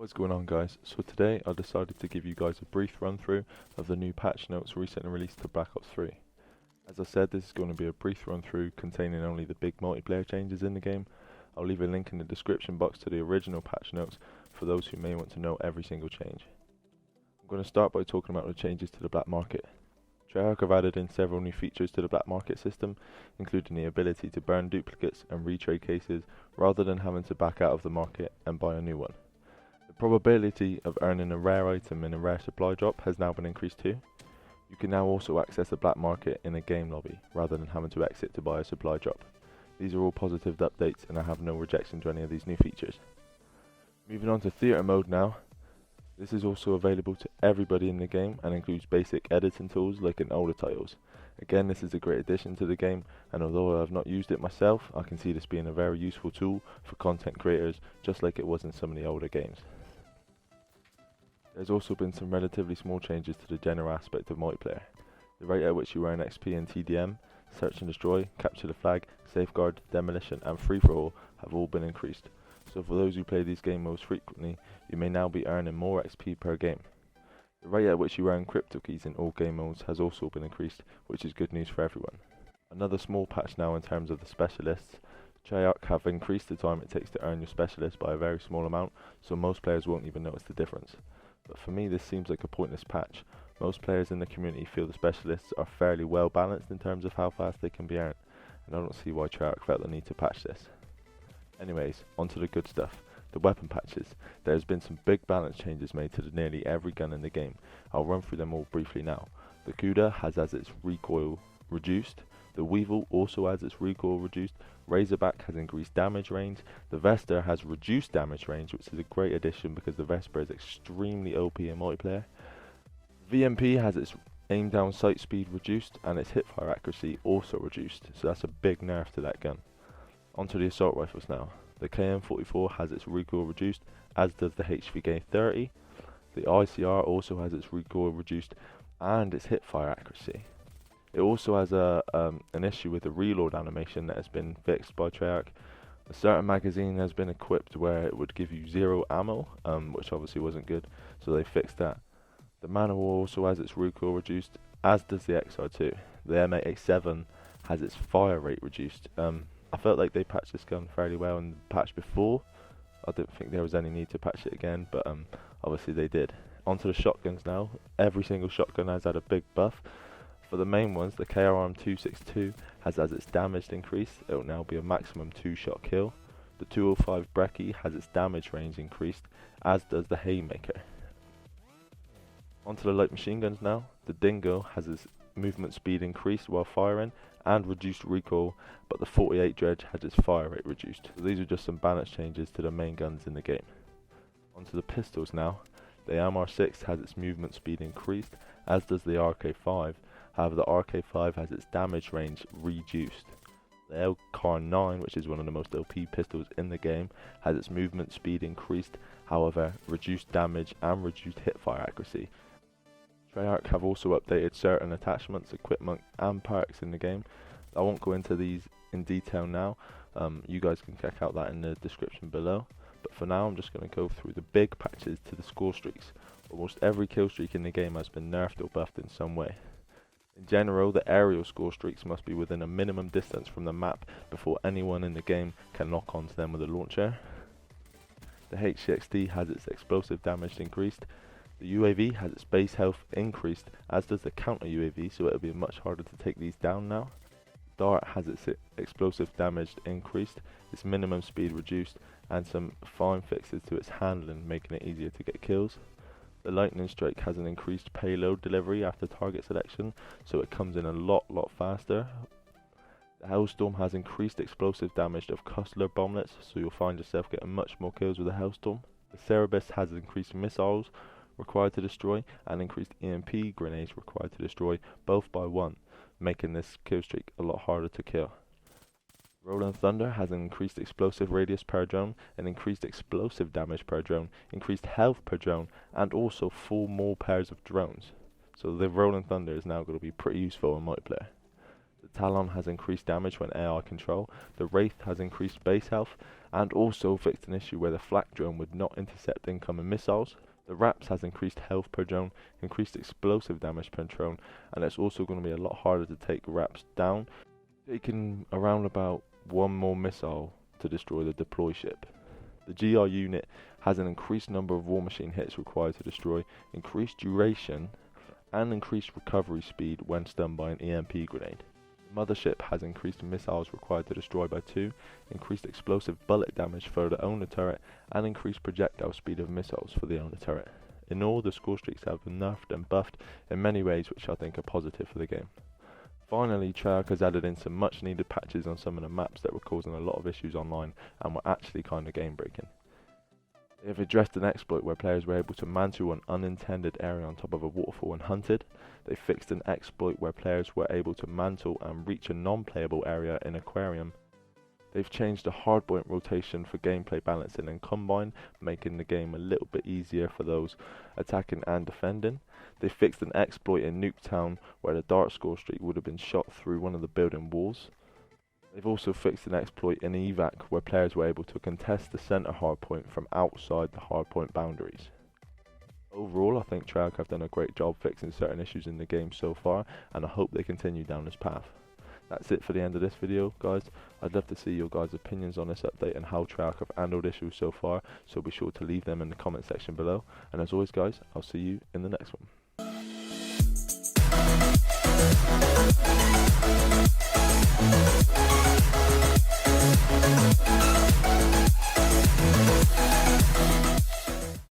What's going on, guys? So today I decided to give you guys a brief run through of the new patch notes recently released to Black Ops 3. As I said, this is going to be a brief run through containing only the big multiplayer changes in the game. I'll leave a link in the description box to the original patch notes for those who may want to know every single change. I'm going to start by talking about the changes to the black market. Treyarch have added in several new features to the black market system, including the ability to burn duplicates and retrade cases rather than having to back out of the market and buy a new one. The probability of earning a rare item in a rare supply drop has now been increased too. You can now also access the black market in a game lobby, rather than having to exit to buy a supply drop. These are all positive updates and I have no rejection to any of these new features. Moving on to theatre mode now. This is also available to everybody in the game and includes basic editing tools like in older titles. Again, this is a great addition to the game, and although I have not used it myself, I can see this being a very useful tool for content creators, just like it was in some of the older games. There's also been some relatively small changes to the general aspect of multiplayer. The rate at which you earn XP in TDM, Search and Destroy, Capture the Flag, Safeguard, Demolition and Free-for-All have all been increased. So for those who play these game modes frequently, you may now be earning more XP per game. The rate at which you earn crypto keys in all game modes has also been increased, which is good news for everyone. Another small patch now in terms of the specialists. Treyarch have increased the time it takes to earn your specialist by a very small amount, so most players won't even notice the difference. But for me, this seems like a pointless patch. Most players in the community feel the specialists are fairly well balanced in terms of how fast they can be earned, and I don't see why Treyarch felt the need to patch this. Anyways, onto the good stuff, the weapon patches. There has been some big balance changes made to nearly every gun in the game. I'll run through them all briefly now. The COD has its recoil reduced. The Weevil also has its recoil reduced. Razorback has increased damage range. The Vesper has reduced damage range, which is a great addition because the Vesper is extremely OP in multiplayer. VMP has its aim down sight speed reduced and its hipfire accuracy also reduced, so that's a big nerf to that gun. Onto the assault rifles now. The KN-44 has its recoil reduced, as does the HVK-30. The ICR also has its recoil reduced and its hipfire accuracy. It also has an issue with the reload animation that has been fixed by Treyarch. A certain magazine has been equipped where it would give you 0 ammo, which obviously wasn't good, so they fixed that. The Man-O-War also has its recoil reduced, as does the XR2. The M8A7 has its fire rate reduced. I felt like they patched this gun fairly well in the patch before. I didn't think there was any need to patch it again, but obviously they did. Onto the shotguns now. Every single shotgun has had a big buff. For the main ones, the KRM-262 has its damage increased. It will now be a maximum 2-shot kill. The 205 Brecci has its damage range increased, as does the Haymaker. Onto the light machine guns now. The Dingo has its movement speed increased while firing and reduced recoil, but the 48 Dredge had its fire rate reduced. So these are just some balance changes to the main guns in the game. Onto the pistols now. The MR6 has its movement speed increased, as does the RK5. However, the RK5 has its damage range reduced. The LCAR-9, which is one of the most OP pistols in the game, has its movement speed increased, however, reduced damage and reduced hipfire accuracy. Treyarch have also updated certain attachments, equipment and perks in the game. I won't go into these in detail now, you guys can check out that in the description below. But for now I'm just going to go through the big patches to the score streaks. Almost every kill streak in the game has been nerfed or buffed in some way. In general, the aerial score streaks must be within a minimum distance from the map before anyone in the game can lock onto them with a launcher. The HCXD has its explosive damage increased. The UAV has its base health increased, as does the counter UAV, so it'll be much harder to take these down now. Dart has its explosive damage increased, its minimum speed reduced, and some fine fixes to its handling, making it easier to get kills. The Lightning Strike has an increased payload delivery after target selection, so it comes in a lot faster. The Hellstorm has increased explosive damage of Custler bomblets, so you'll find yourself getting much more kills with the Hellstorm. The Cerebus has increased missiles required to destroy and increased EMP grenades required to destroy, both by 1, making this kill streak a lot harder to kill. Rolling Thunder has an increased explosive radius per drone, an increased explosive damage per drone, increased health per drone, and also 4 more pairs of drones. So the Rolling Thunder is now going to be pretty useful in multiplayer. The Talon has increased damage when AI control, the Wraith has increased base health, and also fixed an issue where the flak drone would not intercept incoming missiles. The Raps has increased health per drone, increased explosive damage per drone, and it's also going to be a lot harder to take Raps down, taking around about one more missile to destroy the deploy ship. The GR unit has an increased number of War Machine hits required to destroy, increased duration, and increased recovery speed when stunned by an EMP grenade. The Mothership has increased missiles required to destroy by 2, increased explosive bullet damage for the owner turret, and increased projectile speed of missiles for the owner turret. In all, the score streaks have been nerfed and buffed in many ways which I think are positive for the game. Finally, Treyarch has added in some much needed patches on some of the maps that were causing a lot of issues online and were actually kind of game breaking. They have addressed an exploit where players were able to mantle an unintended area on top of a waterfall when hunted. They fixed an exploit where players were able to mantle and reach a non-playable area in Aquarium. They've changed the hardpoint rotation for gameplay balancing in Combine, making the game a little bit easier for those attacking and defending. They fixed an exploit in Nuketown where the dart score streak would have been shot through one of the building walls. They've also fixed an exploit in Evac where players were able to contest the center hardpoint from outside the hardpoint boundaries. Overall, I think Treyarch have done a great job fixing certain issues in the game so far, and I hope they continue down this path. That's it for the end of this video, guys. I'd love to see your guys' opinions on this update and how Treyarch have handled issues so far, so be sure to leave them in the comment section below. And as always, guys, I'll see you in the next one.